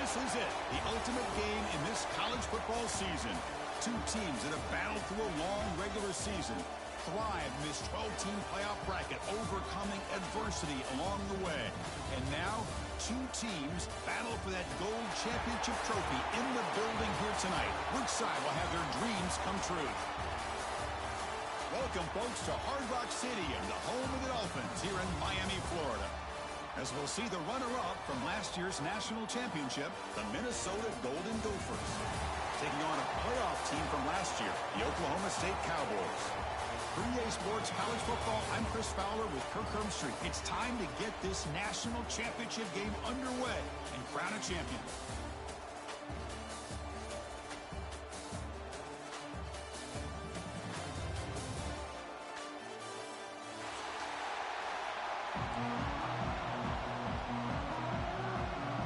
This is it, the ultimate game in this college football season. Two teams that have battled through a long regular season, thrive in this 12-team playoff bracket, overcoming adversity along the way. And now, two teams battle for that gold championship trophy in the building here tonight. Which side will have their dreams come true? Welcome, folks, to Hard Rock Stadium, the home of the Dolphins here in Miami, Florida. As we'll see the runner-up from last year's national championship, the Minnesota Golden Gophers, taking on a playoff team from last year, the Oklahoma State Cowboys. For EA Sports College Football, I'm Chris Fowler with Kirk Herbstreit. It's time to get this national championship game underway and crown a champion.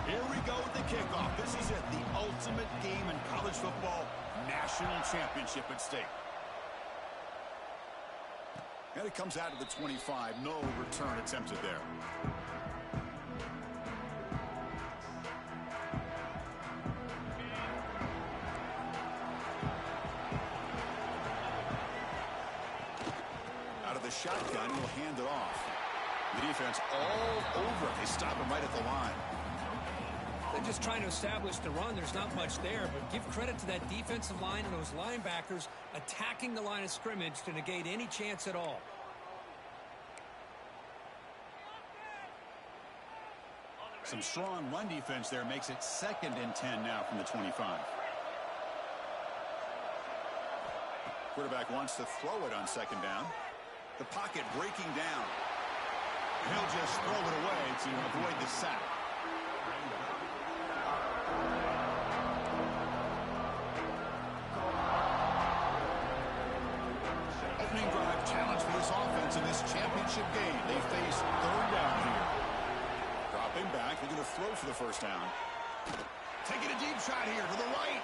Here we go with the kickoff. This is it, the ultimate game in college football, national championship at stake. And it comes out of the 25. No return attempted there. Out of the shotgun, he'll hand it off. The defense all over it. They stop him right at the line. They're just trying to establish the run. There's not much there, but give credit to that defensive line and those linebackers attacking the line of scrimmage to negate any chance at all. Some strong run defense there makes it 2nd and 10 now from the 25. Quarterback wants to throw it on 2nd down. The pocket breaking down. He'll just throw it away to avoid the sack. Opening drive challenge for this offense in this championship game. They face 3rd down here. Dropping back, they're going to throw for the 1st down. Taking a deep shot here to the right.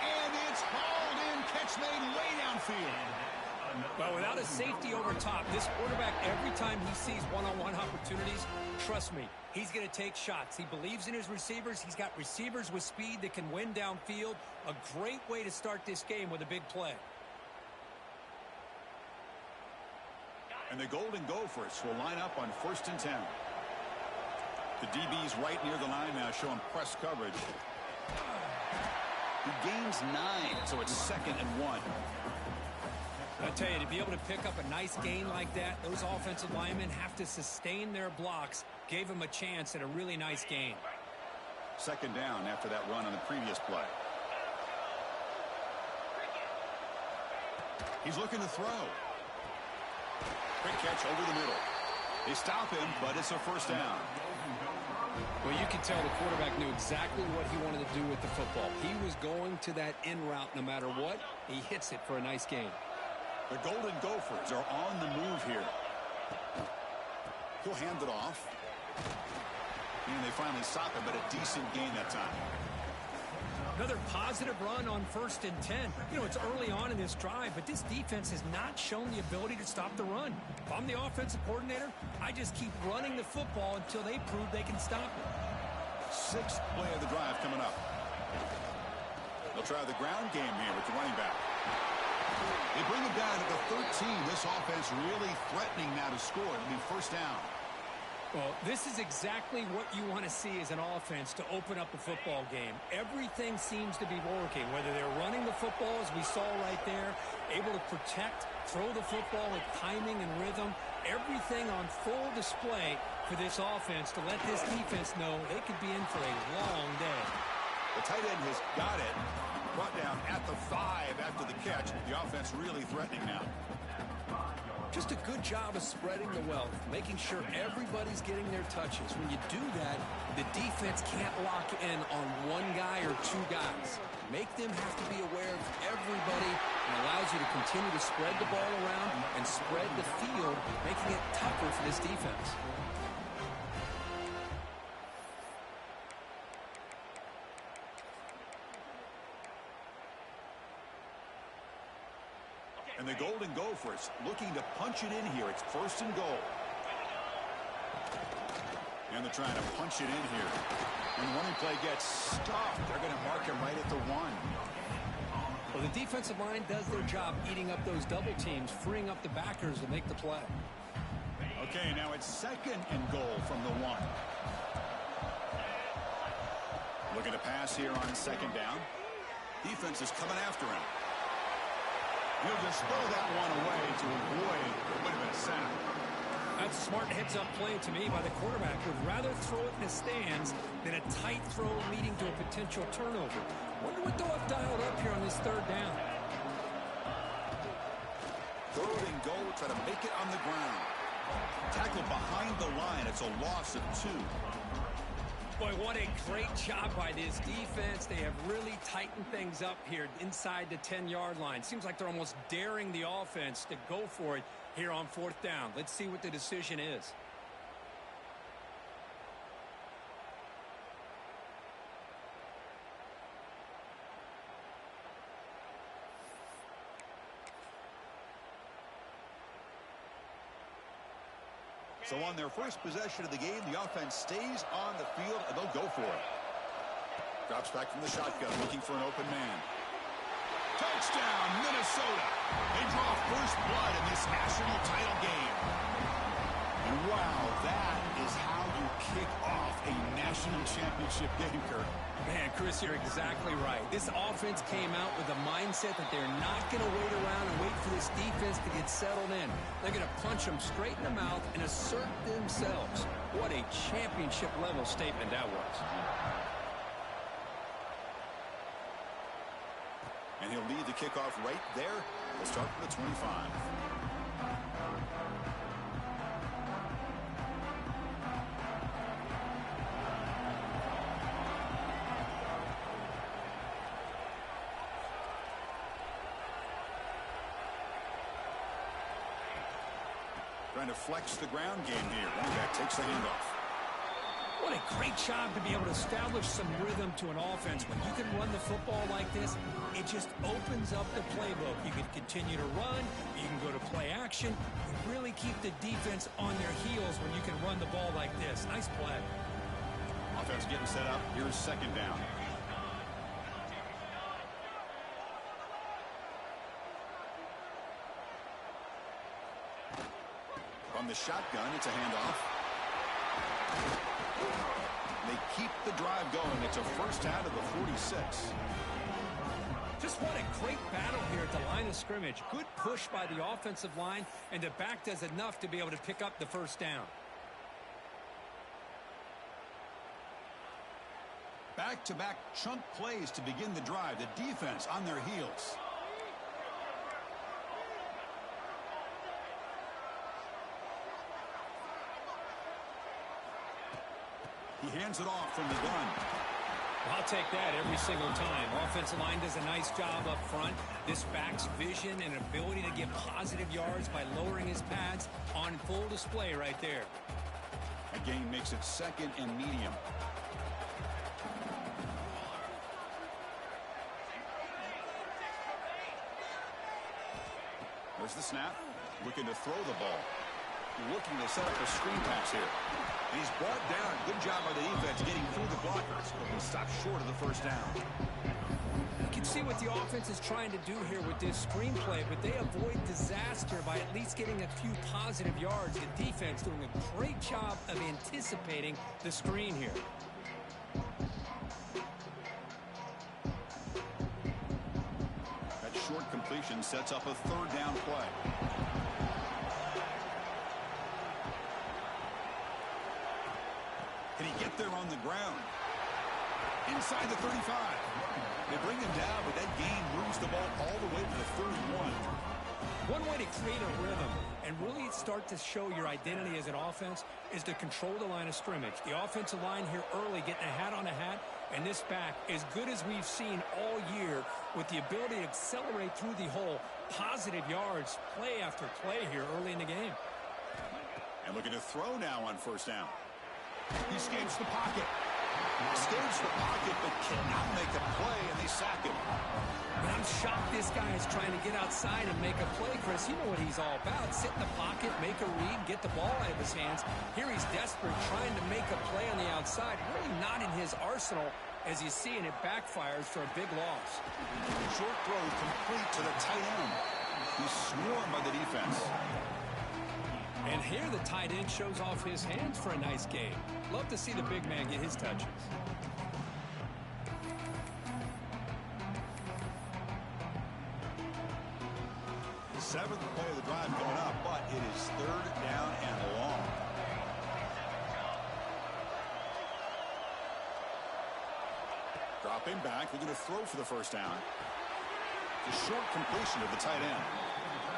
And it's hauled in. Catch made way downfield. Well, without a safety over top, this quarterback, every time he sees one-on-one opportunities, trust me, he's going to take shots. He believes in his receivers. He's got receivers with speed that can win downfield. A great way to start this game with a big play. And the Golden Gophers will line up on 1st and 10. The DB's right near the line now, showing press coverage. He gains 9, so it's 2nd and 1. I'll tell you, to be able to pick up a nice gain like that, those offensive linemen have to sustain their blocks. Gave him a chance at a really nice gain. 2nd down after that run on the previous play. He's looking to throw. Quick catch over the middle. They stop him, but it's a 1st down. Well, you can tell the quarterback knew exactly what he wanted to do with the football. He was going to that in route no matter what. He hits it for a nice gain. The Golden Gophers are on the move here. He'll hand it off. And they finally stop him, but a decent gain that time. Another positive run on 1st and 10. You know, it's early on in this drive, but this defense has not shown the ability to stop the run. If I'm the offensive coordinator, I just keep running the football until they prove they can stop it. 6th play of the drive coming up. They'll try the ground game here with the running back. They bring it down to the 13. This offense really threatening now to score. It'll be 1st down. Well, this is exactly what you want to see as an offense to open up a football game. Everything seems to be working, whether they're running the football, as we saw right there, able to protect, throw the football with timing and rhythm, everything on full display for this offense to let this defense know they could be in for a long day. The tight end has got it. Brought down at the 5 after the catch. The offense really threatening now. Just a good job of spreading the wealth, making sure everybody's getting their touches. When you do that, the defense can't lock in on one guy or 2 guys. Make them have to be aware of everybody, and allows you to continue to spread the ball around and spread the field, making it tougher for this defense. And the Golden Gophers looking to punch it in here. It's 1st and goal. And they're trying to punch it in here. When running play gets stopped, they're going to mark him right at the 1. Well, the defensive line does their job eating up those double teams, freeing up the backers to make the play. Okay, now it's 2nd and goal from the 1. Looking to pass here on 2nd down. Defense is coming after him. He'll just throw that one away to avoid what would have been a sack. That's a smart heads-up play to me by the quarterback. Would rather throw it in the stands than a tight throw leading to a potential turnover. Wonder what they'll have dialed up here on this 3rd down. 3rd and goal, try to make it on the ground. Tackle behind the line. It's a loss of 2. Boy, what a great job by this defense. They have really tightened things up here inside the 10-yard line. Seems like they're almost daring the offense to go for it here on 4th down. Let's see what the decision is. So on their first possession of the game, the offense stays on the field, and they'll go for it. Drops back from the shotgun, looking for an open man. Touchdown, Minnesota. They draw first blood in this national title game. And wow, that is how you kick off a national championship game, Kirk. Man, Chris, you're exactly right. This offense came out with a mindset that they're not going to wait around and wait for this defense to get settled in. They're going to punch them straight in the mouth and assert themselves. What a championship-level statement that was. And he'll lead the kickoff right there. We'll start from the 25. Trying to flex the ground game here. Running back takes the handoff. What a great job to be able to establish some rhythm to an offense. When you can run the football like this, it just opens up the playbook. You can continue to run. You can go to play action. You really keep the defense on their heels when you can run the ball like this. Nice play. Offense getting set up. Here's 2nd down. From the shotgun, it's a handoff. They keep the drive going. It's a first out of the 46. Just what a great battle here at the line of scrimmage. Good push by the offensive line, and the back does enough to be able to pick up the first down. Back-to-back chunk plays to begin the drive. The defense on their heels. He hands it off from the gun. I'll take that every single time. Offensive line does a nice job up front. This back's vision and ability to get positive yards by lowering his pads on full display right there. That gain makes it 2nd and medium. There's the snap. Looking to throw the ball. Looking to set up a screen pass here. And he's brought down. Good job by the defense getting through the blockers. But he stopped short of the first down. You can see what the offense is trying to do here with this screen play, but they avoid disaster by at least getting a few positive yards. The defense doing a great job of anticipating the screen here. That short completion sets up a 3rd down play. Can he get there on the ground? Inside the 35. They bring him down, but that gain moves the ball all the way to the 31. One way to create a rhythm and really start to show your identity as an offense is to control the line of scrimmage. The offensive line here early getting a hat on a hat, and this back, as good as we've seen all year, with the ability to accelerate through the hole, positive yards, play after play here early in the game. And looking to throw now on first down. He escapes the pocket. Escapes the pocket, but cannot make a play, and they sack him. And I'm shocked this guy is trying to get outside and make a play, Chris. You know what he's all about. Sit in the pocket, make a read, get the ball out of his hands. Here he's desperate, trying to make a play on the outside. Really not in his arsenal, as you see, and it backfires for a big loss. Short throw complete to the tight end. He's swarmed by the defense. And here the tight end shows off his hands for a nice game. Love to see the big man get his touches. Seventh play of the drive coming up, but it is third down and long. Dropping back, they're going to throw for the first down. The short completion of the tight end.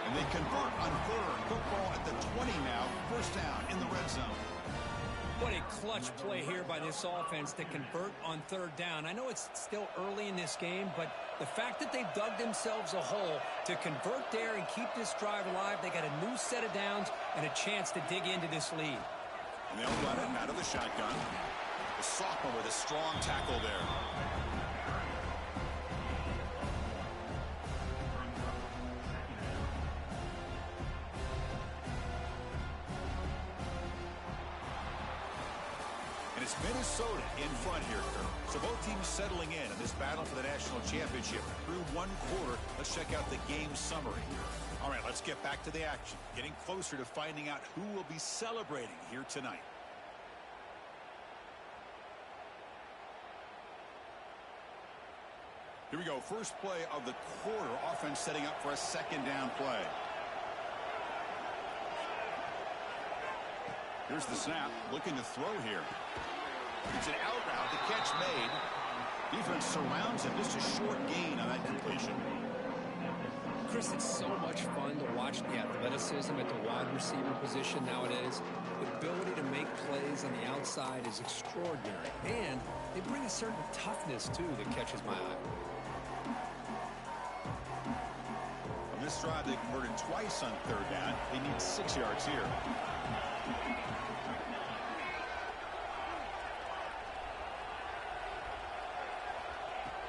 And they convert on third. Football at the 20 now. First down in the red zone. What a clutch play here by this offense to convert on third down. I know it's still early in this game, but the fact that they've dug themselves a hole to convert there and keep this drive alive, they got a new set of downs and a chance to dig into this lead. And they'll run it out of the shotgun. The sophomore with a strong tackle there. And it's Minnesota in front here, Kirk. So both teams settling in this battle for the national championship. Through one quarter, let's check out the game summary. All right, let's get back to the action. Getting closer to finding out who will be celebrating here tonight. Here we go. First play of the quarter. Offense setting up for a second down play. Here's the snap. Looking to throw here. It's an out route. The catch made. Defense surrounds him. Just a short gain on that completion. Chris, it's so much fun to watch the athleticism at the wide receiver position nowadays. The ability to make plays on the outside is extraordinary. And they bring a certain toughness, too, that catches my eye. On this drive, they converted twice on third down. They need 6 yards here.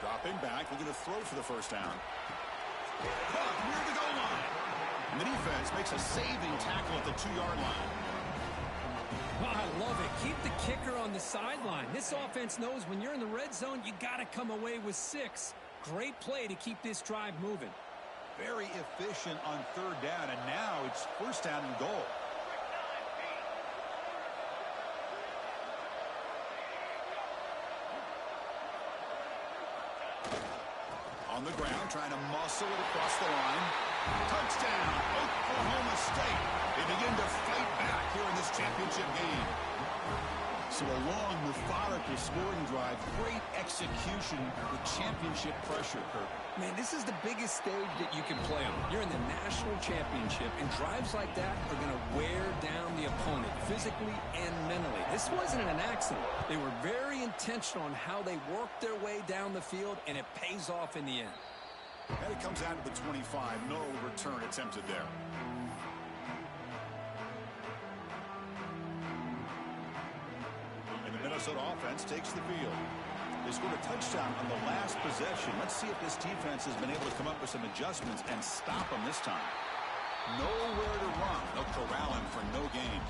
Dropping back, we're going to throw for the first down. Caught near the goal line. And the defense makes a saving tackle at the 2-yard line. Well, I love it. Keep the kicker on the sideline. This offense knows when you're in the red zone, you got to come away with 6. Great play to keep this drive moving. Very efficient on third down, and now it's first down and goal. On the ground, trying to muscle it across the line. Touchdown, Oklahoma State. They begin to fight back here in this championship game. So a long, methodical scoring drive. Great execution with championship pressure, Kirk. Man, this is the biggest stage that you can play on. You're in the national championship, and drives like that are going to wear down the opponent physically and mentally. This wasn't an accident. They were very intentional on how they worked their way down the field, and it pays off in the end. And it comes out to the 25. No return attempted there. And the Minnesota offense takes the field. They scored a touchdown on the last possession. Let's see if this defense has been able to come up with some adjustments and stop them this time. Nowhere to run. They'll corral him for no gain.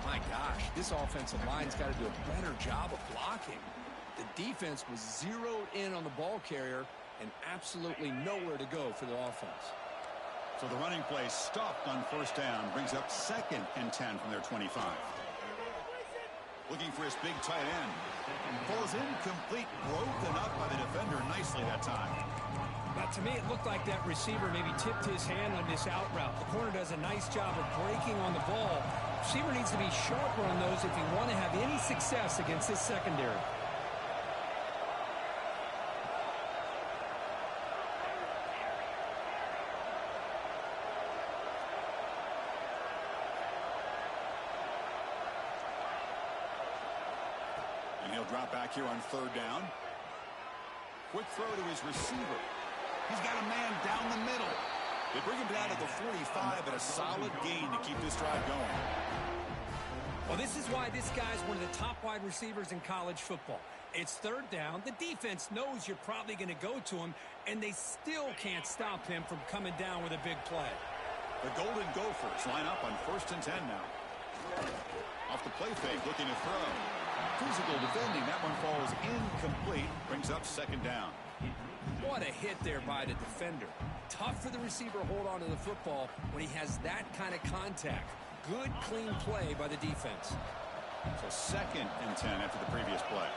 My gosh, this offensive line's got to do a better job of blocking. The defense was zeroed in on the ball carrier and absolutely nowhere to go for the offense. So the running play stopped on first down. Brings up 2nd and 10 from their 25. Looking for his big tight end. Falls incomplete, broken up by the defender nicely that time. Now, to me, it looked like that receiver maybe tipped his hand on this out route. The corner does a nice job of breaking on the ball. Receiver needs to be sharper on those if you want to have any success against this secondary. He'll drop back here on third down. Quick throw to his receiver. He's got a man down the middle. They bring him down to the 45, but a solid gain to keep this drive going. Well, this is why this guy's one of the top wide receivers in college football. It's third down. The defense knows you're probably going to go to him, and they still can't stop him from coming down with a big play. The Golden Gophers line up on 1st and 10 now. Off the play fake, looking to throw. Physical defending. That one falls incomplete. Brings up 2nd down. What a hit there by the defender. Tough for the receiver to hold on to the football when he has that kind of contact. Good, clean play by the defense. So 2nd and 10 after the previous play.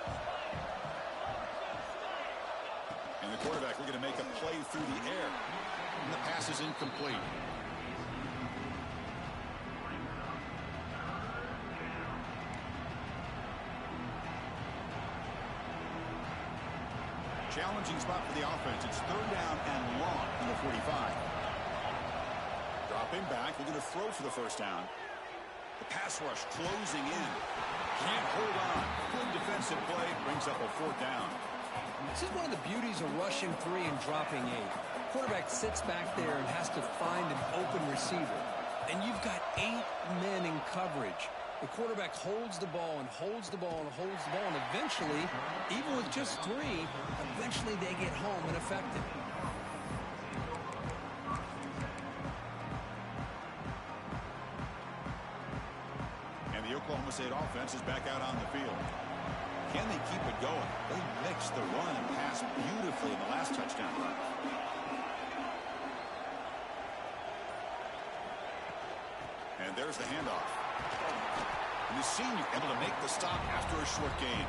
And the quarterback looking to make a play through the air. And the pass is incomplete. Challenging spot for the offense. It's 3rd down and long from the 45. Dropping back. Looking to throw for the 1st down. The pass rush closing in. Can't hold on. Good defensive play. Brings up a 4th down. This is one of the beauties of rushing 3 and dropping 8. Quarterback sits back there and has to find an open receiver. And you've got 8 men in coverage. The quarterback holds the ball and holds the ball and holds the ball, and eventually, even with just 3, eventually they get home and effective. And the Oklahoma State offense is back out on the field. Can they keep it going? They mixed the run and pass beautifully in the last touchdown run. And there's the handoff. And the senior able to make the stop after a short gain.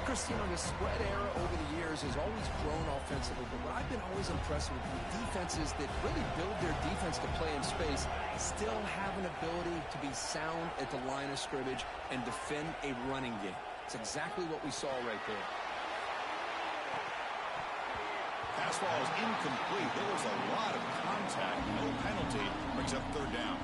Chris, you know, the spread era over the years has always grown offensively, but what I've been always impressed with defenses that really build their defense to play in space still have an ability to be sound at the line of scrimmage and defend a running game. It's exactly what we saw right there. Pass ball is incomplete. There was a lot of contact. No penalty. Brings up 3rd down.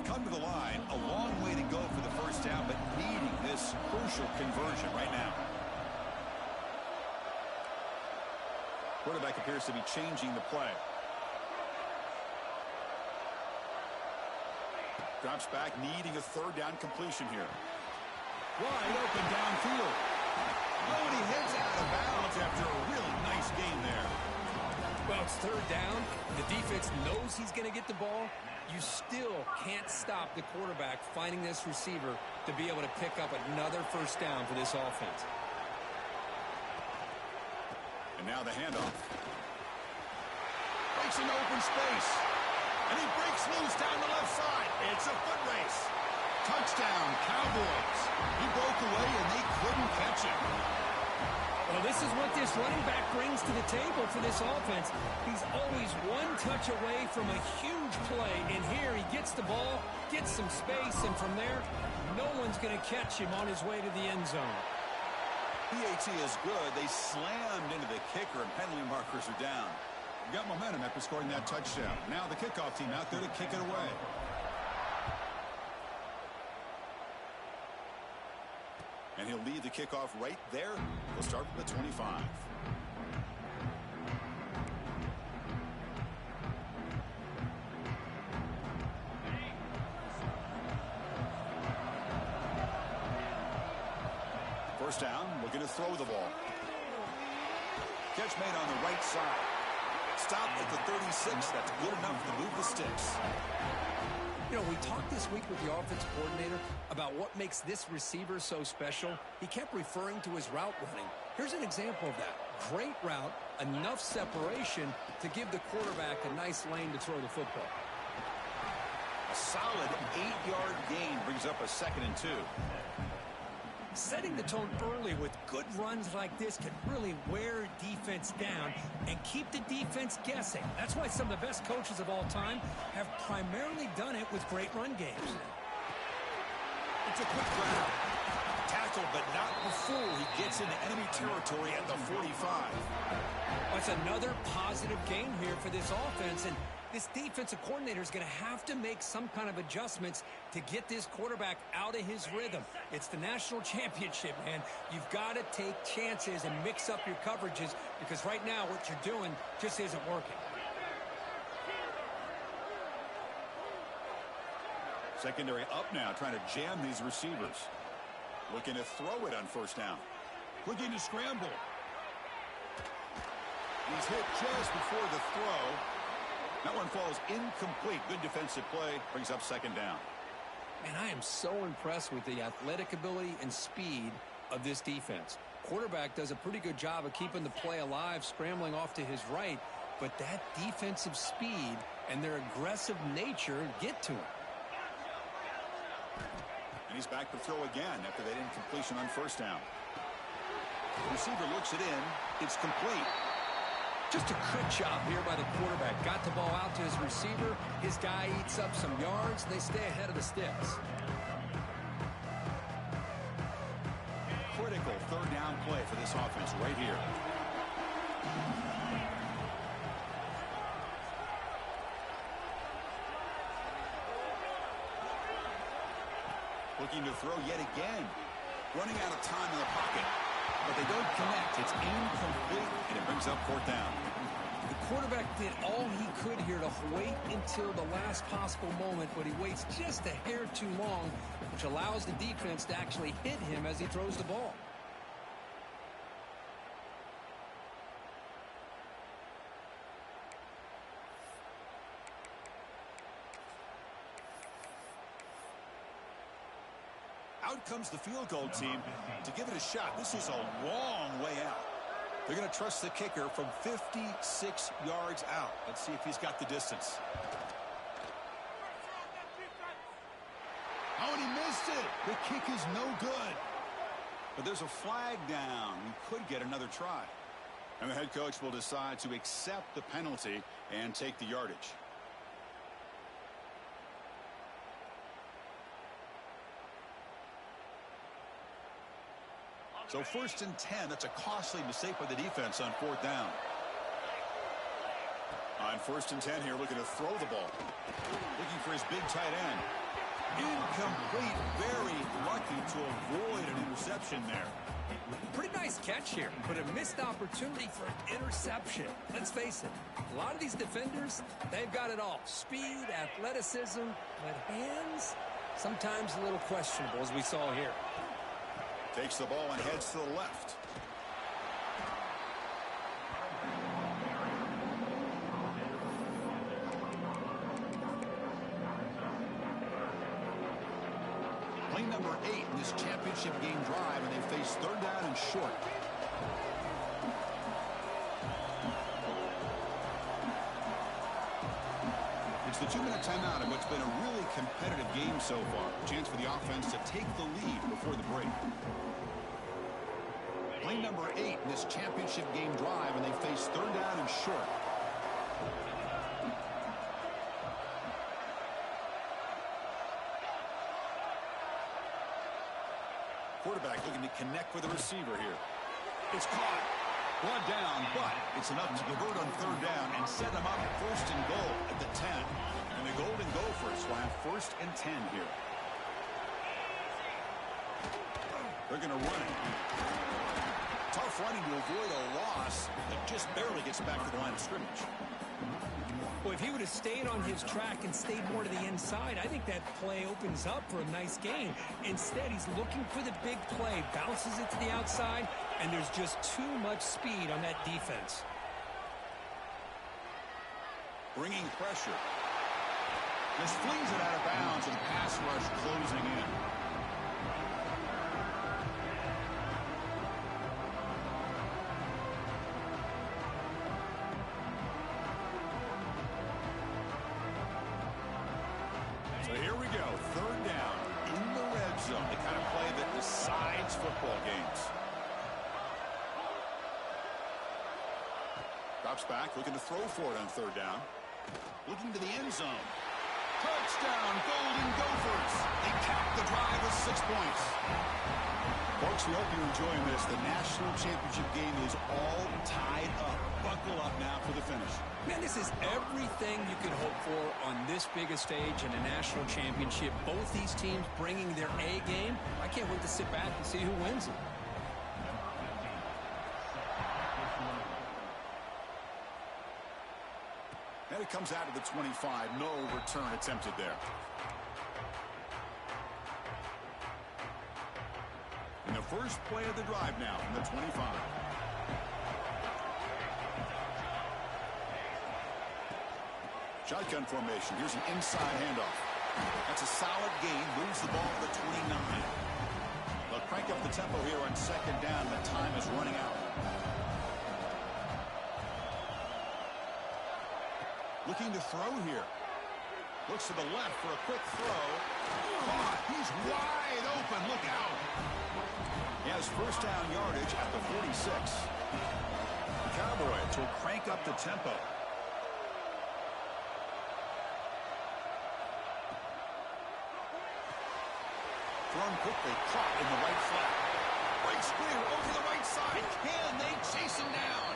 Come to the line, a long way to go for the 1st down, but needing this crucial conversion right now. Quarterback appears to be changing the play. Drops back, needing a 3rd down completion here. Wide open downfield. Oh, and he heads out of bounds after a really nice gain there. Well, it's 3rd down. The defense knows he's going to get the ball. You still can't stop the quarterback finding this receiver to be able to pick up another 1st down for this offense. And now the handoff. Breaks into open space. And he breaks loose down the left side. It's a foot race. Touchdown, Cowboys. He broke away and they couldn't catch him. Well, this is what this running back brings to the table for this offense. He's always one touch away from a huge play. And here he gets the ball, gets some space, and from there, no one's going to catch him on his way to the end zone. PAT is good. They slammed into the kicker, and penalty markers are down. Got momentum after scoring that touchdown. Now the kickoff team out there to kick it away. And he'll lead the kickoff right there. He'll start from the 25. First down, looking to throw the ball. Catch made on the right side. Stop at the 36. That's good enough to move the sticks. You know, we talked this week with the offensive coordinator about what makes this receiver so special. He kept referring to his route running. Here's an example of that. Great route, enough separation to give the quarterback a nice lane to throw the football. A solid 8-yard gain brings up a 2nd and 2. Setting the tone early with good runs like this can really wear defense down and keep the defense guessing. That's why some of the best coaches of all time have primarily done it with great run games. It's a quick grab. Tackle, but not before he gets into enemy territory at the 45. That's another positive game here for this offense, and this defensive coordinator is going to have to make some kind of adjustments to get this quarterback out of his rhythm. It's the national championship, man. You've got to take chances and mix up your coverages because right now what you're doing just isn't working. Secondary up now, trying to jam these receivers. Looking to throw it on first down. Looking to scramble. He's hit just before the throw. That one falls incomplete. Good defensive play. Brings up second down. Man, I am so impressed with the athletic ability and speed of this defense. Quarterback does a pretty good job of keeping the play alive, scrambling off to his right, but that defensive speed and their aggressive nature get to him. And he's back to throw again after that incompletion on first down. The receiver looks it in. It's complete. Just a good job here by the quarterback. Got the ball out to his receiver. His guy eats up some yards. They stay ahead of the sticks. Critical third down play for this offense right here. Looking to throw yet again. Running out of time in the pocket. But they don't connect. It's incomplete, and it brings up fourth down. The quarterback did all he could here to wait until the last possible moment, but he waits just a hair too long, which allows the defense to actually hit him as he throws the ball. Out comes the field goal team to give it a shot. This is a long way out. They're going to trust the kicker from 56 yards out. Let's see if he's got the distance. Oh, and he missed it. The kick is no good. But there's a flag down. We could get another try. And the head coach will decide to accept the penalty and take the yardage. So 1st and 10, that's a costly mistake by the defense on fourth down. On 1st and 10 here, looking to throw the ball. Looking for his big tight end. Incomplete. Very lucky to avoid an interception there. Pretty nice catch here, but a missed opportunity for an interception. Let's face it, a lot of these defenders, they've got it all. Speed, athleticism, but hands, sometimes a little questionable, as we saw here. Takes the ball and heads to the left. Play number 8 in this championship game drive, and they face third down and short. It's the 2-minute timeout in what's been a really competitive game so far. Chance for the offense to take the lead before the break. Play number 8 in this championship game drive, and they face third down and short. Quarterback looking to connect with the receiver here. It's caught. Brought down, but it's enough to convert on third down and set them up 1st and goal at the 10. And the Golden Gophers will have 1st and 10 here. They're going to run it. Tough running to avoid a loss that just barely gets back to the line of scrimmage. Well, if he would have stayed on his track and stayed more to the inside, I think that play opens up for a nice gain. Instead, he's looking for the big play, bounces it to the outside, and there's just too much speed on that defense. Bringing pressure. Just flings it out of bounds, and the pass rush closing in. So here we go, third down in the red zone, the kind of play that decides football games. Drops back, looking to throw for it on third down. Looking to the end zone. Touchdown, Golden Gophers. They cap the drive with 6 points. Folks, we hope you're enjoying this. The national championship game is all tied up. Buckle up now for the finish. Man, this is everything you could hope for on this biggest stage in a national championship. Both these teams bringing their A game. I can't wait to sit back and see who wins it. And it comes out of the 25. No return attempted there. In the first play of the drive now from the 25. Shotgun formation. Here's an inside handoff. That's a solid gain. Moves the ball to the 29. They'll crank up the tempo here on second down. The time is running out. Looking to throw here. Looks to the left for a quick throw. Caught. He's wide open. Look out. He has first down yardage at the 46. The Cowboys will crank up the tempo. Thrown quickly, caught in the right flat. Breaks clear over the right side. Can they chase him down?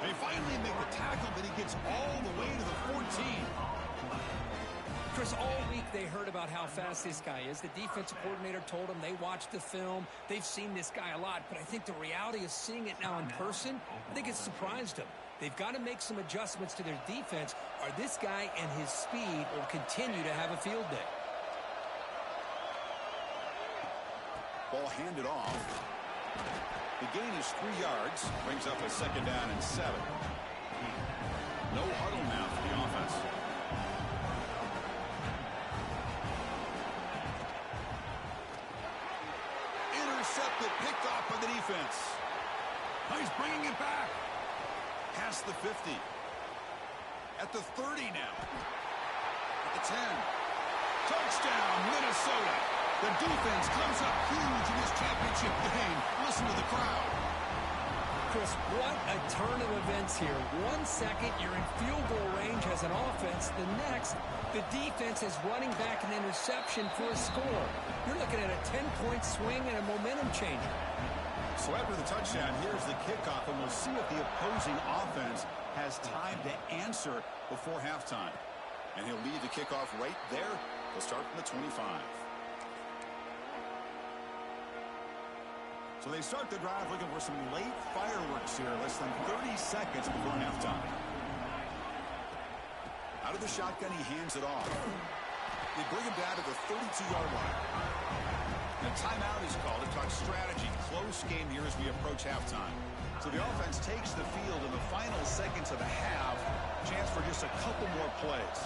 They finally make the tackle, but he gets all the way to the 14. Chris, all week they heard about how fast this guy is. The defensive coordinator told them they watched the film. They've seen this guy a lot, but I think the reality of seeing it now in person, I think it's surprised them. They've got to make some adjustments to their defense, or this guy and his speed will continue to have a field day. Ball handed off. The gain is 3 yards. Brings up a second down and 7. No huddle now for the offense. Intercepted, picked off by the defense. Oh, he's bringing it back. Past the 50. At the 30 now. At the 10. Touchdown, Minnesota. The defense comes up huge in this championship game. Listen to the crowd. Chris, what a turn of events here. 1 second, you're in field goal range as an offense. The next, the defense is running back an interception for a score. You're looking at a 10-point swing and a momentum changer. So after the touchdown, here's the kickoff, and we'll see if the opposing offense has time to answer before halftime. And he'll lead the kickoff right there. They'll start from the 25. So they start the drive looking for some late fireworks here, less than 30 seconds before halftime. Out of the shotgun, he hands it off. They bring him down to the 32-yard line. And a timeout is called to talk strategy. Close game here as we approach halftime. So the offense takes the field in the final seconds of the half. Chance for just a couple more plays.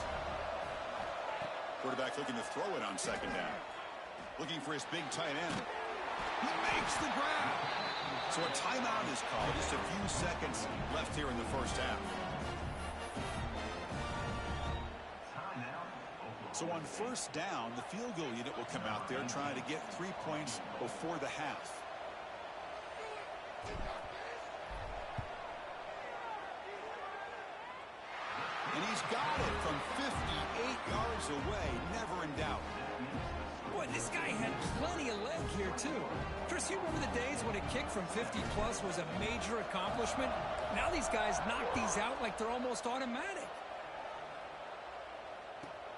Quarterback looking to throw it on second down. Looking for his big tight end. He makes the grab. So a timeout is called. Just a few seconds left here in the first half. So on first down, the field goal unit will come out there trying to get 3 points before the half. And he's got it from 58 yards away. Never in doubt. Boy, this guy had plenty of leg here, too. Chris, you remember the days when a kick from 50-plus was a major accomplishment? Now these guys knock these out like they're almost automatic.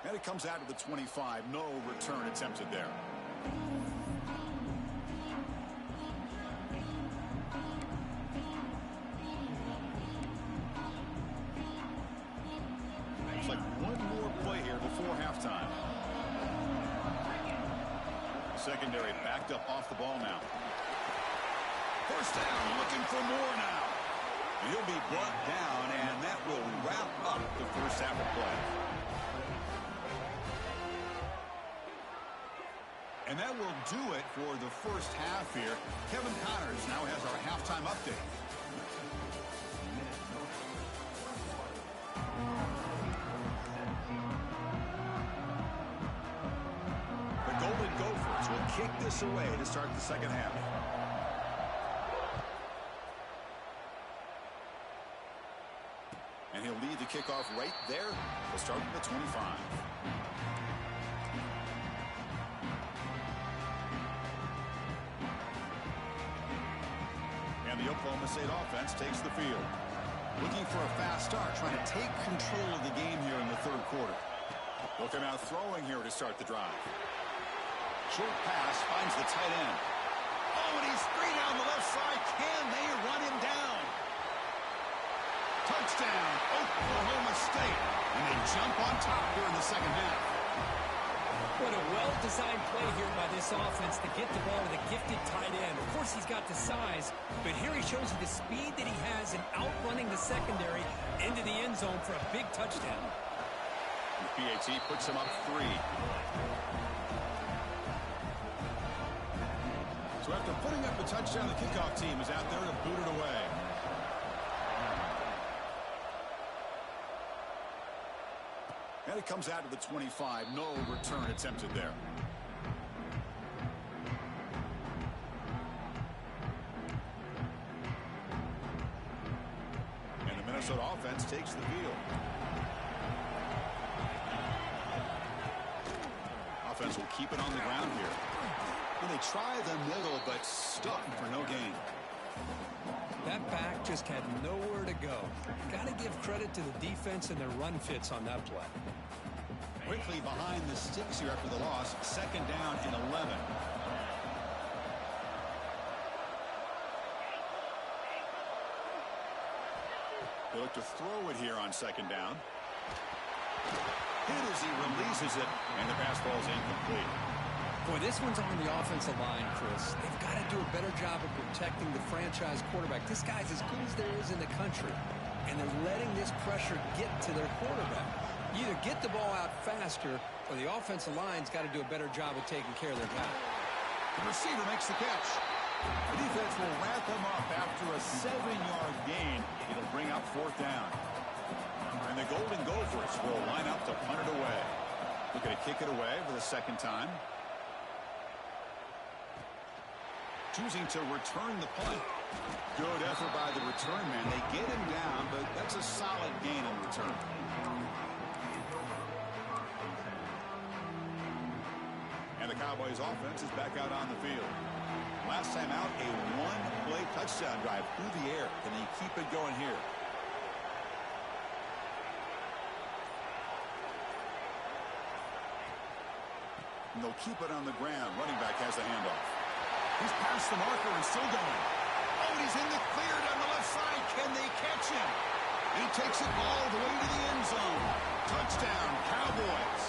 And it comes out of the 25. No return attempted there. Looks like one more play here before halftime. Secondary backed up off the ball now. First down, looking for more now. He'll be brought down, and that will wrap up the first half of play. And that will do it for the first half here. Kevin Connors now has our halftime update. The Golden Gophers will kick this away to start the second half. And he'll lead the kickoff right there. We'll start with the 25. Oklahoma State offense takes the field. Looking for a fast start, trying to take control of the game here in the third quarter. They'll come out throwing here to start the drive. Short pass finds the tight end. Oh, and he's straight down the left side. Can they run him down? Touchdown, Oklahoma State. And they jump on top here in the second half. What a well-designed play here by this offense to get the ball to the gifted tight end. Of course, he's got the size, but here he shows you the speed that he has in outrunning the secondary into the end zone for a big touchdown. The PAT puts him up 3. So after putting up a touchdown, the kickoff team is out there to boot it away. And it comes out to the 25. No return attempted there. And the Minnesota offense takes the field. Offense will keep it on the ground here. And they try the middle, but stuck for no gain. That back just had nowhere to go. Got to give credit to the defense and their run fits on that play. Quickly behind the sticks here after the loss. Second down and 11. They look to throw it here on second down. Hit as he releases it, and the pass ball is incomplete. Boy, this one's on the offensive line, Chris. They've got to do a better job of protecting the franchise quarterback. This guy's as good as there is in the country, and they're letting this pressure get to their quarterback. You either get the ball out faster, or the offensive line's got to do a better job of taking care of their guy. The receiver makes the catch. The defense will wrap him up after a 7-yard gain. It'll bring up fourth down. And the Golden Gophers will line up to punt it away. Looking to kick it away for the second time. Choosing to return the punt. Good effort by the return man. They get him down, but that's a solid gain in return. And the Cowboys offense is back out on the field. Last time out, a one-play touchdown drive through the air. Can they keep it going here? And they'll keep it on the ground. Running back has the handoff. He's past the marker and still going. Oh, and he's in the clear down the left side. Can they catch him? He takes it all the way to the end zone. Touchdown, Cowboys.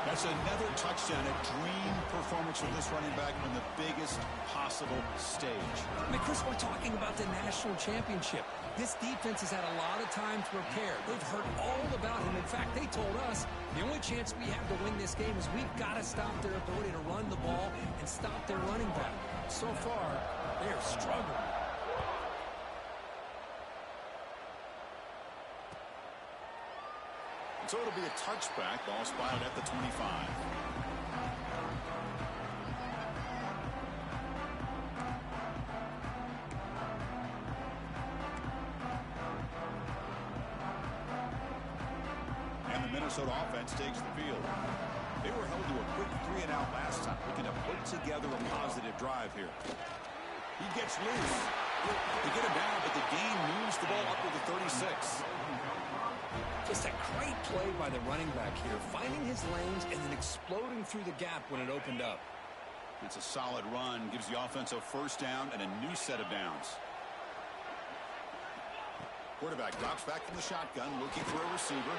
That's another touchdown, a dream performance from this running back on the biggest possible stage. I mean, Chris, we're talking about the national championship. This defense has had a lot of time to prepare. They've heard all about him. In fact, they told us the only chance we have to win this game is we've got to stop their ability to run the ball and stop their running back. So far, they're struggling. So it'll be a touchback. Ball spotted at the 25. And the Minnesota offense takes the field. They were held to a quick 3-and-out last time, looking to put together a positive drive here. He gets loose. They get him down, but the gain moves the ball up to the 36. Just a great play by the running back here, finding his lanes and then exploding through the gap when it opened up. It's a solid run, gives the offense a first down and a new set of downs. Quarterback drops back from the shotgun, looking for a receiver.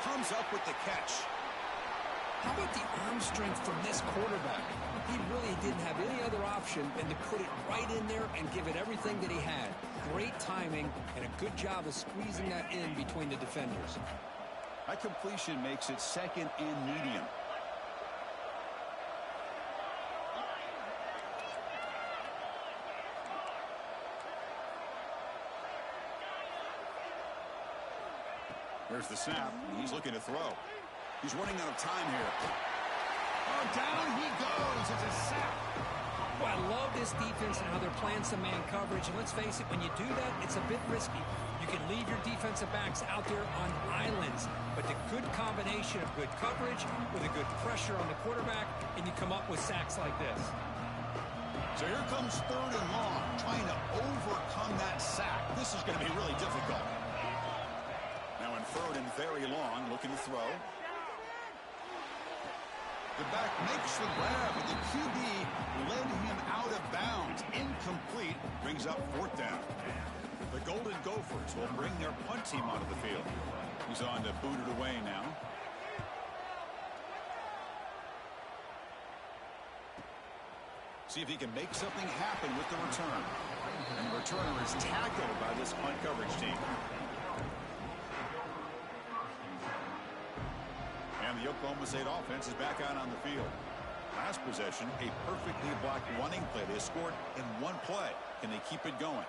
Comes up with the catch. How about the arm strength from this quarterback? He really didn't have any other option than to put it right in there and give it everything that he had. Great timing and a good job of squeezing that in between the defenders. That completion makes it second and medium. There's the snap. He's looking to throw. He's running out of time here. Oh, down he goes. It's a sack. Well, I love this defense and how they're playing some man coverage. And let's face it, when you do that, it's a bit risky. You can leave your defensive backs out there on islands. But the good combination of good coverage with a good pressure on the quarterback, and you come up with sacks like this. So here comes 3rd and long, trying to overcome that sack. This is going to be really difficult. Now in 3rd and very long, looking to throw. The back makes the grab, but the QB led him out of bounds. Incomplete, brings up 4th down. The Golden Gophers will bring their punt team onto the field. He's on to boot it away now. See if he can make something happen with the return. And the returner is tackled by this punt coverage team. And the Oklahoma State offense is back out on the field. Last possession, a perfectly blocked running play. They scored in one play. Can they keep it going?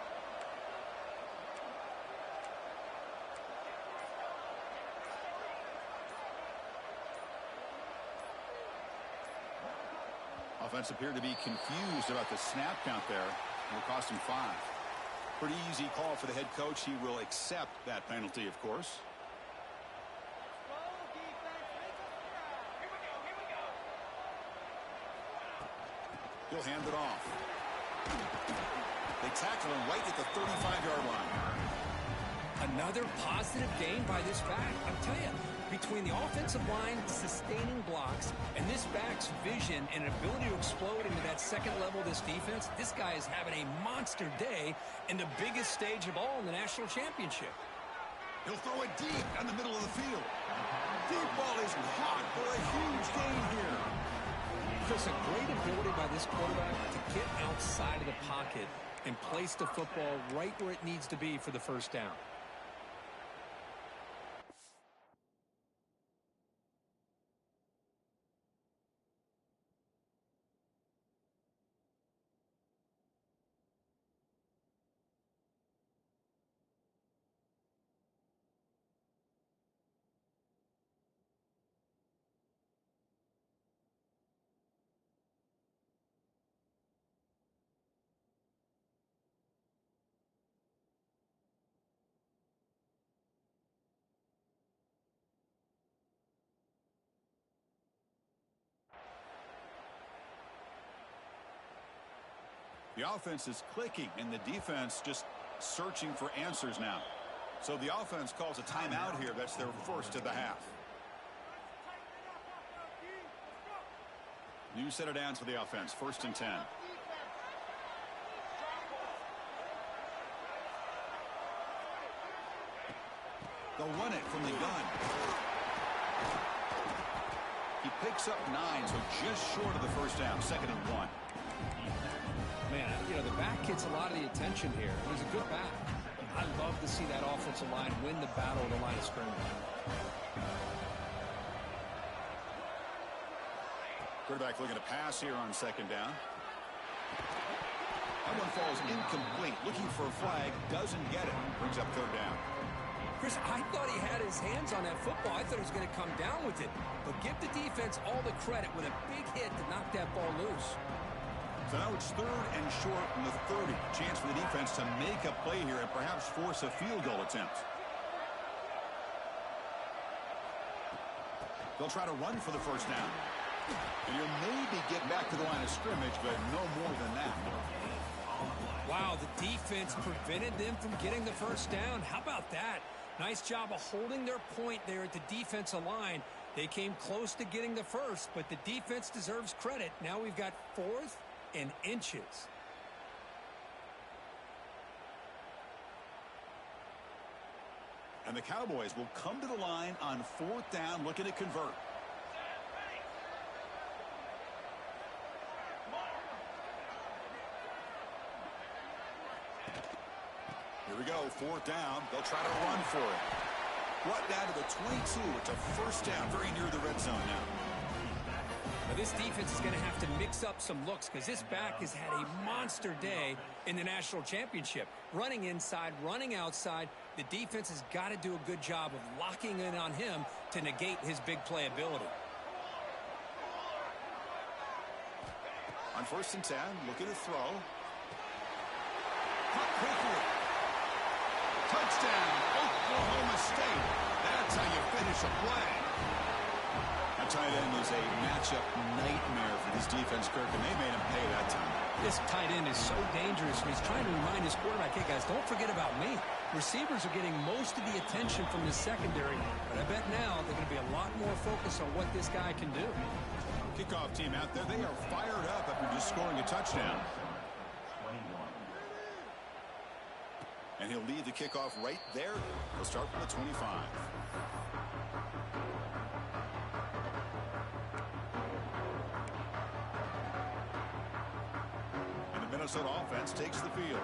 Offense appeared to be confused about the snap count there. It will cost him 5. Pretty easy call for the head coach. He will accept that penalty, of course. He'll hand it off. They tackle him right at the 35-yard line. Another positive gain by this back. I'm telling you, between the offensive line sustaining blocks and this back's vision and ability to explode into that second level of this defense, this guy is having a monster day in the biggest stage of all in the national championship. He'll throw it deep down the middle of the field. Deep ball is caught for a huge gain here. Chris, a great ability by this quarterback to get outside of the pocket and place the football right where it needs to be for the first down. The offense is clicking, and the defense just searching for answers now. So the offense calls a timeout here. That's their first of the half. New set of downs for the offense. 1st and 10. They'll run it from the gun. He picks up 9, so just short of the first down. 2nd and 1. Man, you know, the back gets a lot of the attention here. He's a good back. I love to see that offensive line win the battle at the line of scrimmage. Quarterback looking to pass here on 2nd down. That one falls incomplete. Looking for a flag. Doesn't get it. Brings up 3rd down. Chris, I thought he had his hands on that football. I thought he was going to come down with it. But give the defense all the credit with a big hit to knock that ball loose. So now it's 3rd and short from the 30. Chance for the defense to make a play here and perhaps force a field goal attempt. They'll try to run for the first down. And you'll maybe get back to the line of scrimmage, but no more than that. Wow, the defense prevented them from getting the first down. How about that? Nice job of holding their point there at the defensive line. They came close to getting the first, but the defense deserves credit. Now we've got 4th and inches. And the Cowboys will come to the line on 4th down, looking to convert. Here we go, 4th down. They'll try to run for it. Brought down to the 22. It's a first down, very near the red zone now. Now this defense is going to have to mix up some looks because this back has had a monster day in the national championship. Running inside, running outside. The defense has got to do a good job of locking in on him to negate his big play ability. On 1st and 10, looking to throw. Caught quickly. Touchdown, Oklahoma State. That's how you finish a play. A tight end is a matchup nightmare for this defense, Kirk, and they made him pay that time. This tight end is so dangerous. He's trying to remind his quarterback, hey, guys, don't forget about me. Receivers are getting most of the attention from the secondary, but I bet now they're going to be a lot more focused on what this guy can do. Kickoff team out there, they are fired up after just scoring a touchdown. And he'll lead the kickoff right there. He'll start from the 25. And the Minnesota offense takes the field.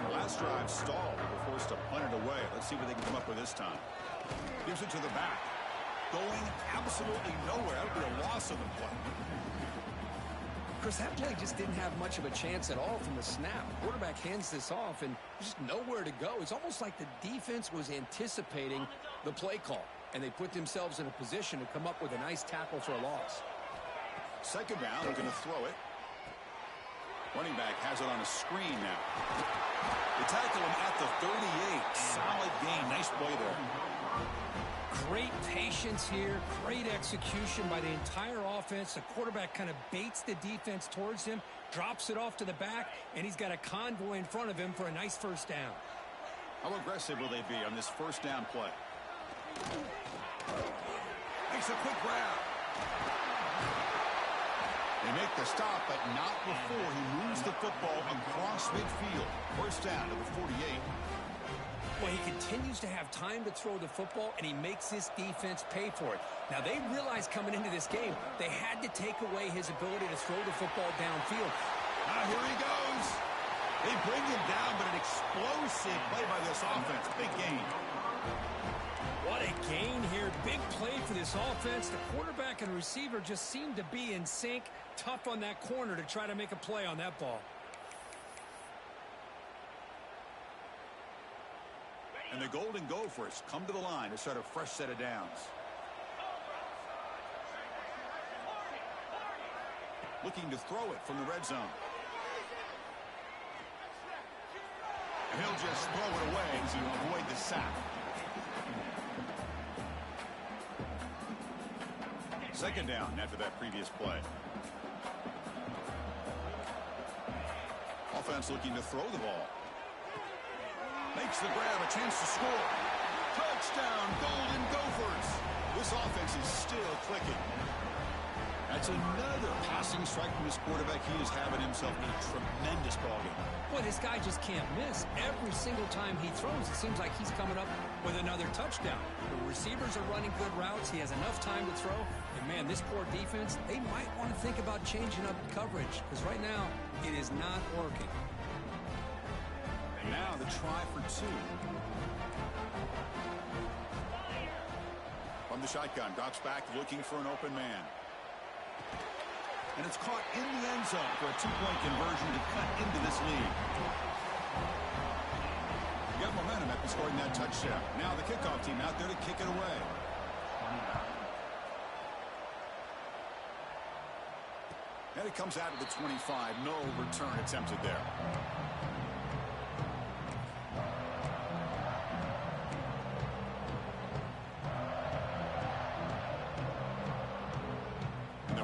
The last drive stalled. They're forced to punt it away. Let's see what they can come up with this time. Gives it to the back. Going absolutely nowhere. That would be a loss of the play. Chris, that play just didn't have much of a chance at all from the snap. Quarterback hands this off and just nowhere to go. It's almost like the defense was anticipating the play call, and they put themselves in a position to come up with a nice tackle for a loss. Second down, they're going to throw it. Running back has it on a screen now. They tackle him at the 38. Solid gain. Nice play there. Great patience here, great execution by the entire offense. The quarterback kind of baits the defense towards him, drops it off to the back, and he's got a convoy in front of him for a nice first down. How aggressive will they be on this first down play? Makes a quick grab. They make the stop, but not before he moves the football across midfield. First down to the 48. Well, he continues to have time to throw the football, and he makes this defense pay for it. Now, they realized coming into this game, they had to take away his ability to throw the football downfield. Here he goes. They bring him down, but an explosive play by this offense. Big gain. What a gain here. Big play for this offense. The quarterback and receiver just seem to be in sync. Tough on that corner to try to make a play on that ball. And the Golden Gophers come to the line to start a fresh set of downs. Looking to throw it from the red zone. And he'll just throw it away to avoid the sack. Second down after that previous play. Offense looking to throw the ball. Makes the grab, a chance to score. Touchdown, Golden Gophers. This offense is still clicking. That's another passing strike from his quarterback. He is having himself a tremendous ballgame. Boy, this guy just can't miss. Every single time he throws, it seems like he's coming up with another touchdown. The receivers are running good routes. He has enough time to throw. And, man, this poor defense, they might want to think about changing up coverage because right now it is not working. And now the try for two. From the shotgun, drops back looking for an open man. And it's caught in the end zone for a two-point conversion to cut into this lead. You got momentum after scoring that touchdown. Now the kickoff team out there to kick it away. And it comes out of the 25. No return attempted there.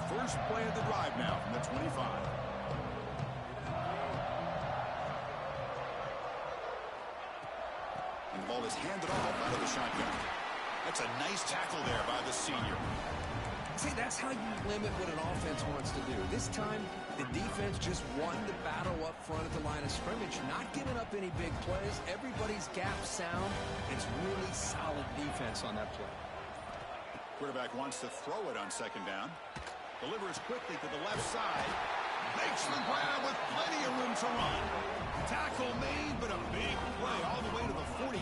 First play of the drive now from the 25. And the ball is handed off out of the shotgun. That's a nice tackle there by the senior. See, that's how you limit what an offense wants to do. This time, the defense just won the battle up front at the line of scrimmage, not giving up any big plays. Everybody's gap sound. It's really solid defense on that play. Quarterback wants to throw it on second down. Delivers quickly to the left side. Makes the grab with plenty of room to run. Tackle made, but a big play all the way to the 48.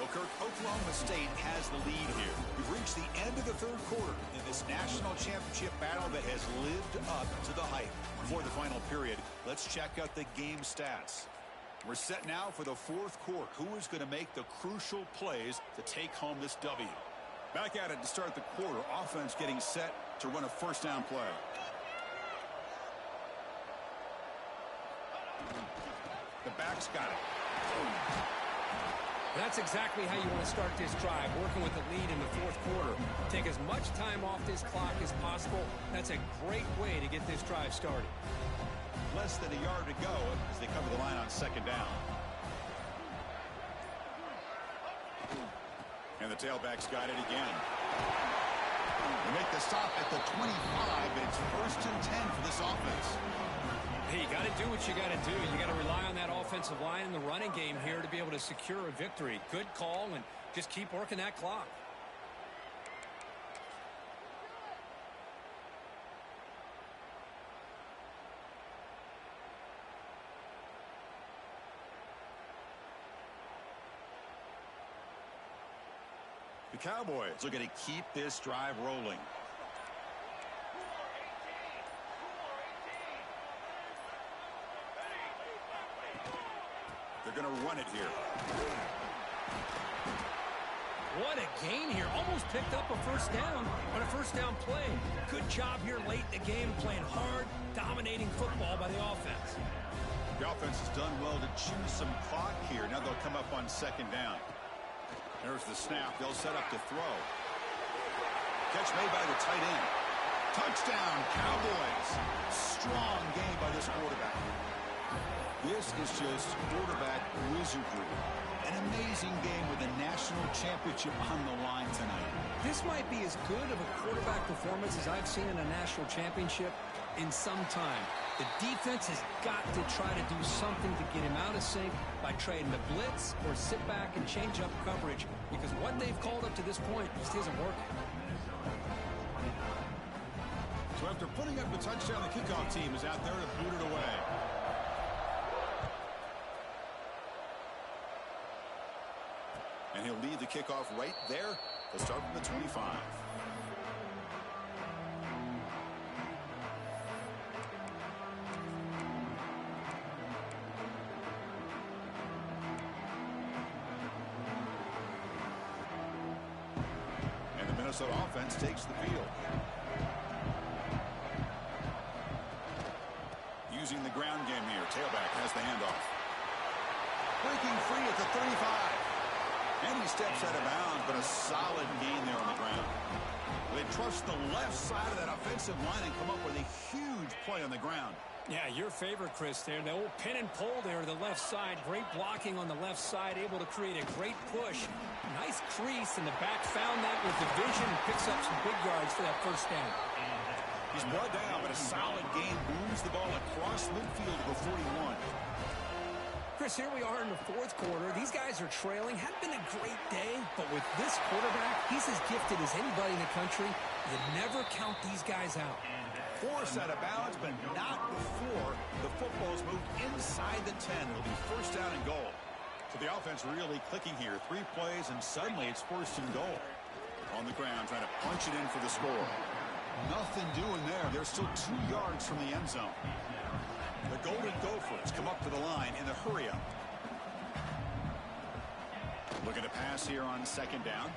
Well, Kirk, Oklahoma State has the lead here. We've reached the end of the third quarter in this national championship battle that has lived up to the hype. Before the final period, let's check out the game stats. We're set now for the fourth quarter. Who is going to make the crucial plays to take home this W? Back at it to start the quarter. Offense getting set to run a first down play. The back's got it. That's exactly how you want to start this drive, working with the lead in the fourth quarter. Take as much time off this clock as possible. That's a great way to get this drive started. Less than a yard to go as they come to the line on second down. And the tailback's got it again. They make the stop at the 25, and it's 1st and 10 for this offense. Hey, you got to do what you got to do. You got to rely on that offensive line in the running game here to be able to secure a victory. Good call, and just keep working that clock. The Cowboys are going to keep this drive rolling. They're going to run it here. What a gain here. Almost picked up a first down on a first down play. Good job here late in the game, playing hard, dominating football by the offense. The offense has done well to chew some clock here. Now they'll come up on second down. There's the snap. They'll set up to throw. Catch made by the tight end. Touchdown, Cowboys. Strong game by this quarterback. This is just quarterback wizardry. An amazing game with a national championship on the line tonight. This might be as good of a quarterback performance as I've seen in a national championship in some time. The defense has got to try to do something to get him out of sync by trading the blitz or sit back and change up coverage, because what they've called up to this point just isn't working. So after putting up the touchdown, the kickoff team is out there to boot it away. And he'll lead the kickoff right there. They'll start from the 25. And the Minnesota offense takes the field. Using the ground game here. Tailback has the handoff. Breaking free at the 35. And he steps out of bounds, but a solid gain there on the ground. They trust the left side of that offensive line and come up with a huge play on the ground. Yeah, your favorite, Chris, there. The old pin and pull there to the left side. Great blocking on the left side, able to create a great push. Nice crease, and the back found that with the vision and picks up some big yards for that first down. He's brought down, but a solid gain moves the ball across midfield to the 41. Chris, here we are in the fourth quarter. These guys are trailing. Hadn't been a great day, but with this quarterback, he's as gifted as anybody in the country. You never count these guys out. Forced out of bounds, but not before the football's moved inside the 10. It'll be first down and goal. So the offense really clicking here. 3 plays, and suddenly it's first and goal. On the ground, trying to punch it in for the score. Nothing doing there. They're still 2 yards from the end zone. The Golden Gophers come up to the line in the hurry-up. Looking to pass here on second down.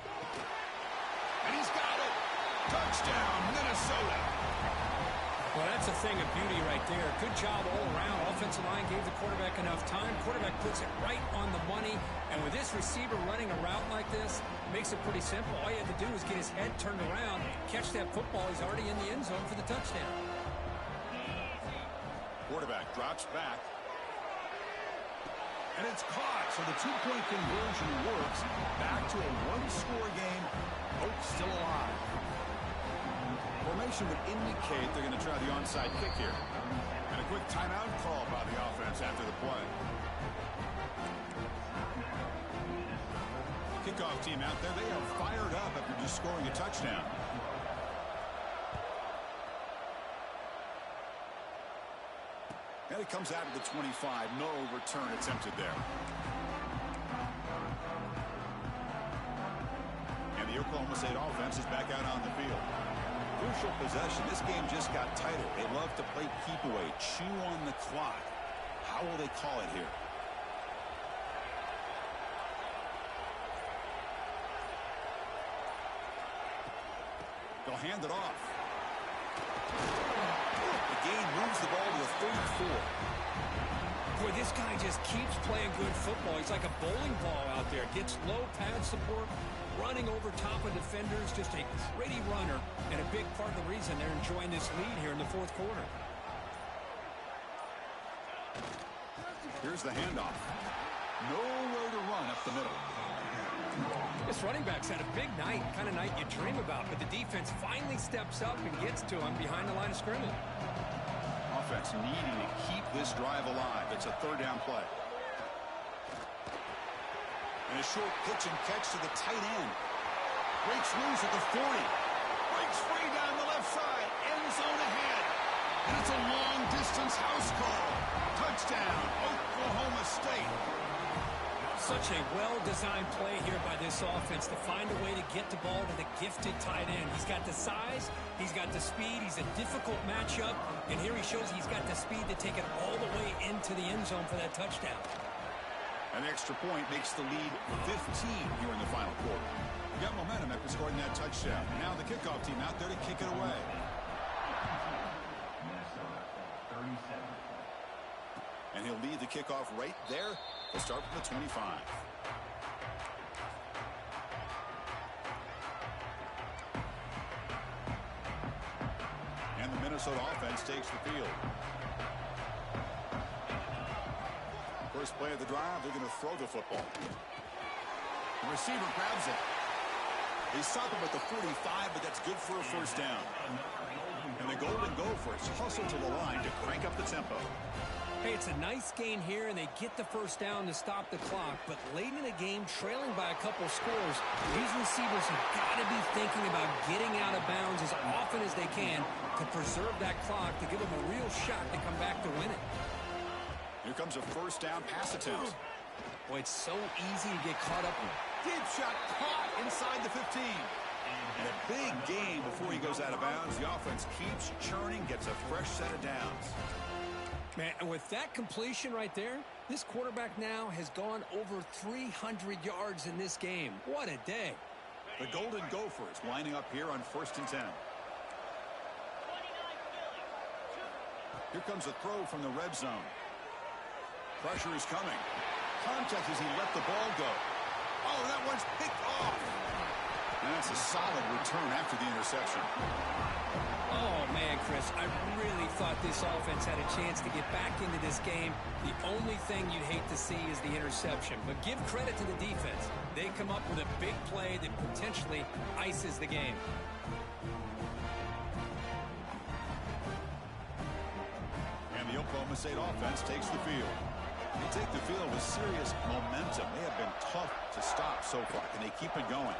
And he's got it! Touchdown, Minnesota! Well, that's a thing of beauty right there. Good job all around. Offensive line gave the quarterback enough time. Quarterback puts it right on the money. And with this receiver running a route like this, it makes it pretty simple. All you have to do is get his head turned around, catch that football. He's already in the end zone for the touchdown. Quarterback drops back. And it's caught, so the 2-point conversion works. Back to a 1-score game. Hope still alive. Formation would indicate they're going to try the onside kick here. And a quick timeout call by the offense after the play. Kickoff team out there, they are fired up after just scoring a touchdown. And it comes out of the 25. No return attempted there. And the Oklahoma State offense is back out on the field. Crucial possession. This game just got tighter. They love to play keep away, chew on the clock. How will they call it here? They'll hand it off. The gain moves the ball to the 34. Boy, this guy just keeps playing good football. He's like a bowling ball out there. Gets low pad support, running over top of defenders. Just a gritty runner, and a big part of the reason they're enjoying this lead here in the fourth quarter. Here's the handoff. Nowhere to run up the middle. This running back's had a big night, kind of night you dream about, but the defense finally steps up and gets to him behind the line of scrimmage. Offense needing to keep this drive alive. It's a third down play. And a short pitch and catch to the tight end. Breaks loose at the 40. Breaks free down the left side. End zone ahead. And it's a long-distance house call. Touchdown, Oklahoma State. Such a well-designed play here by this offense to find a way to get the ball to the gifted tight end. He's got the size, he's got the speed, he's a difficult matchup, and here he shows he's got the speed to take it all the way into the end zone for that touchdown. An extra point makes the lead 15 here in the final quarter. You got momentum after scoring that touchdown. Now the kickoff team out there to kick it away. And he'll lead the kickoff right there. He'll start from the 25. And the Minnesota offense takes the field. First play of the drive, they're going to throw the football. The receiver grabs it. They stop him at the 45, but that's good for a first down. And the Golden Gophers hustle to the line to crank up the tempo. Hey, it's a nice gain here, and they get the first down to stop the clock. But late in the game, trailing by a couple scores, these receivers have got to be thinking about getting out of bounds as often as they can to preserve that clock, to give them a real shot to come back to win it. Here comes a first down pass attempt. Boy, it's so easy to get caught up in. Deep shot caught inside the 15. And a big gain before he goes out of bounds. The offense keeps churning, gets a fresh set of downs. Man, and with that completion right there, this quarterback now has gone over 300 yards in this game. What a day. The Golden Gophers lining up here on 1st and 10. Here comes a throw from the red zone. Pressure is coming. Contact as he let the ball go. Oh, that one's picked off. And that's a solid return after the interception. Oh, man, Chris, I really thought this offense had a chance to get back into this game. The only thing you'd hate to see is the interception. But give credit to the defense. They come up with a big play that potentially ices the game. And the Oklahoma State offense takes the field. They take the field with serious momentum. They have been tough to stop so far. Can they keep it going?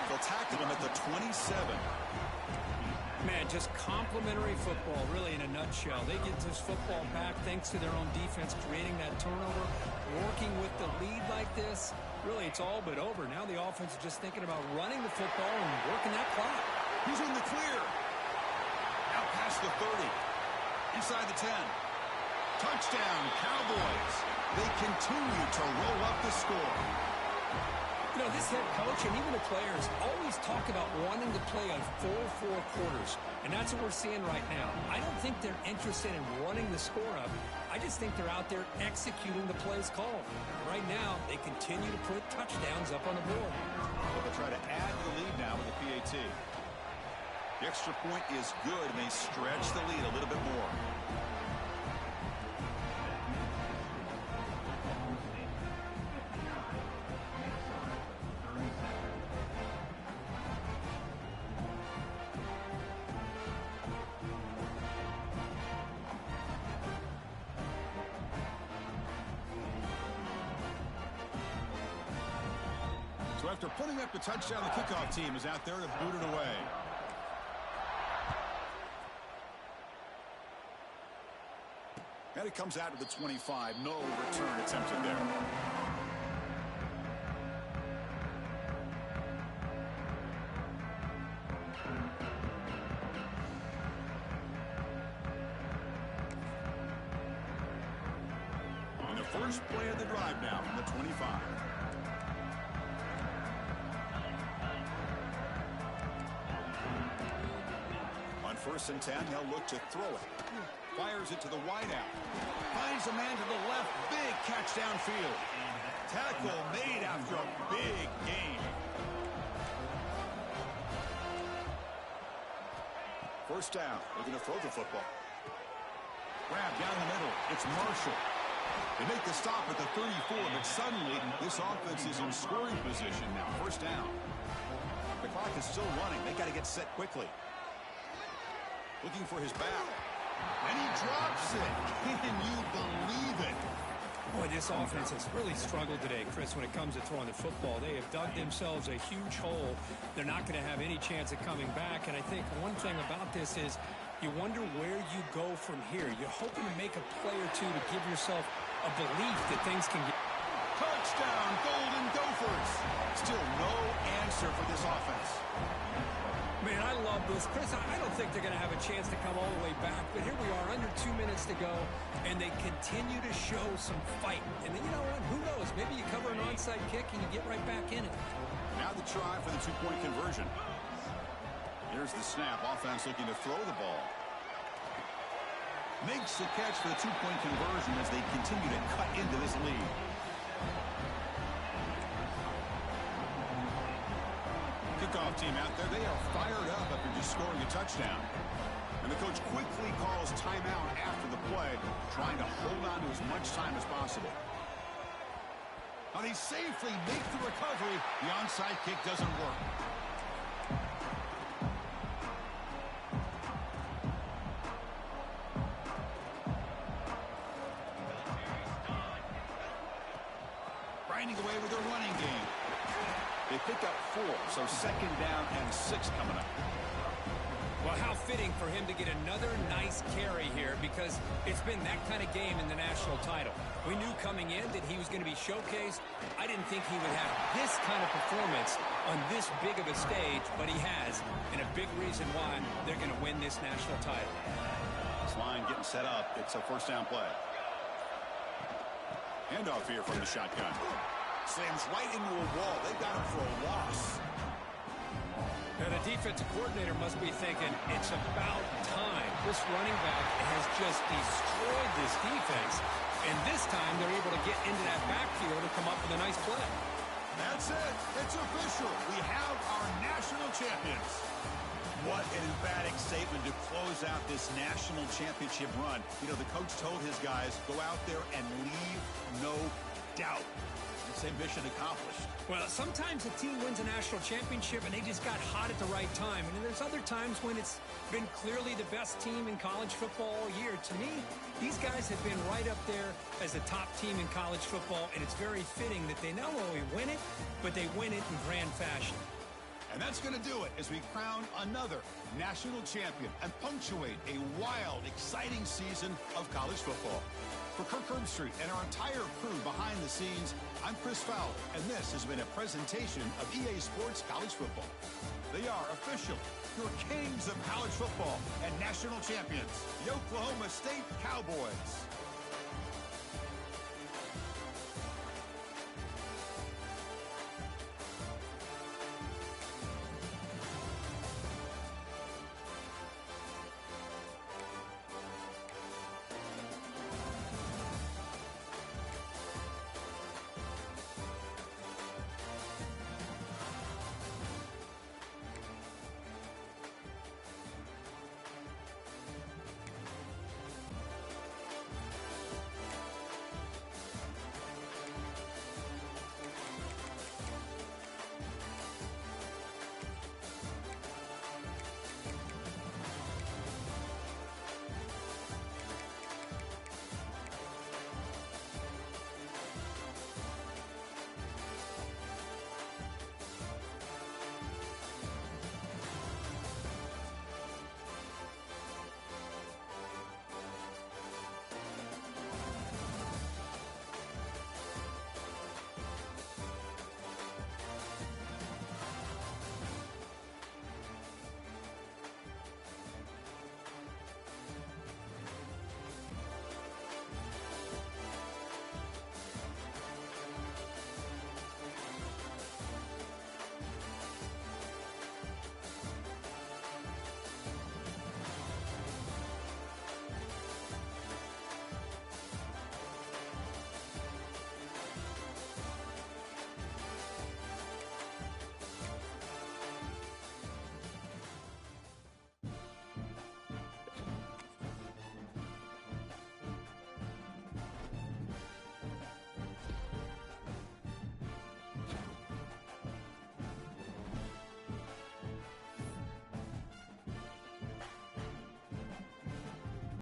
They'll tackle him at the 27. Man, just complimentary football, really, in a nutshell. They get this football back thanks to their own defense, creating that turnover, working with the lead like this. Really, it's all but over. Now the offense is just thinking about running the football and working that clock. He's in the clear. Out past the 30. Inside the 10. Touchdown, Cowboys. They continue to roll up the score. You know, this head coach and even the players always talk about wanting to play a full 4 quarters, and that's what we're seeing right now. I don't think they're interested in running the score up. I just think they're out there executing the plays called. Right now, they continue to put touchdowns up on the board. They'll try to add to the lead now with the PAT. The extra point is good, and they stretch the lead a little bit more. So after putting up the touchdown, the kickoff team is out there to boot it away. And it comes out to the 25. No return attempted there. And the first play of the drive now from the 25. On 1st and 10, they'll look to throw it. Fires it to the wideout. Finds a man to the left. Big catch downfield. Tackle made after a big gain. First down. They're going to throw the football. Grab down the middle. It's Marshall. They make the stop at the 34, but suddenly this offense is in scoring position now. First down. The clock is still running. They got to get set quickly. Looking for his back. And he drops it. Can you believe it? Boy, this offense has really struggled today, Chris, when it comes to throwing the football. They have dug themselves a huge hole. They're not going to have any chance of coming back. And I think one thing about this is you wonder where you go from here. You're hoping to make a play or two to give yourself a belief that things can get... Touchdown, Golden Gophers. Still no answer for this offense. Man, I love this. Chris, I don't think they're going to have a chance to come all the way back, but here we are, under 2 minutes to go, and they continue to show some fight. And then, you know what? Who knows? Maybe you cover an onside kick and you get right back in it. Now the try for the two-point conversion. Here's the snap. Offense looking to throw the ball. Makes the catch for the two-point conversion as they continue to cut into this lead. Kickoff team out there. They are fired up after just scoring a touchdown. And the coach quickly calls timeout after the play, trying to hold on to as much time as possible. Now they safely make the recovery. The onside kick doesn't work. Grinding away with their running game. They pick up 4, so second down and 6 coming up. Well, how fitting for him to get another nice carry here, because it's been that kind of game in the national title. We knew coming in that he was going to be showcased. I didn't think he would have this kind of performance on this big of a stage, but he has, and a big reason why they're going to win this national title. This line getting set up. It's a first down play. Handoff here from the shotgun. Slams right into a wall. They got him for a loss. Now the defensive coordinator must be thinking, it's about time. This running back has just destroyed this defense. And this time they're able to get into that backfield and come up with a nice play. That's it. It's official. We have our national champions. What an emphatic statement to close out this national championship run. You know, the coach told his guys, go out there and leave no doubt. It's a mission accomplished. Well, sometimes a team wins a national championship and they just got hot at the right time. And then there's other times when it's been clearly the best team in college football all year. To me, these guys have been right up there as the top team in college football, and it's very fitting that they not only win it, but they win it in grand fashion. And that's going to do it as we crown another national champion and punctuate a wild, exciting season of college football. For Kirk Herbstreit and our entire crew behind the scenes, I'm Chris Fowler, and this has been a presentation of EA Sports College Football. They are official, your kings of college football and national champions, the Oklahoma State Cowboys.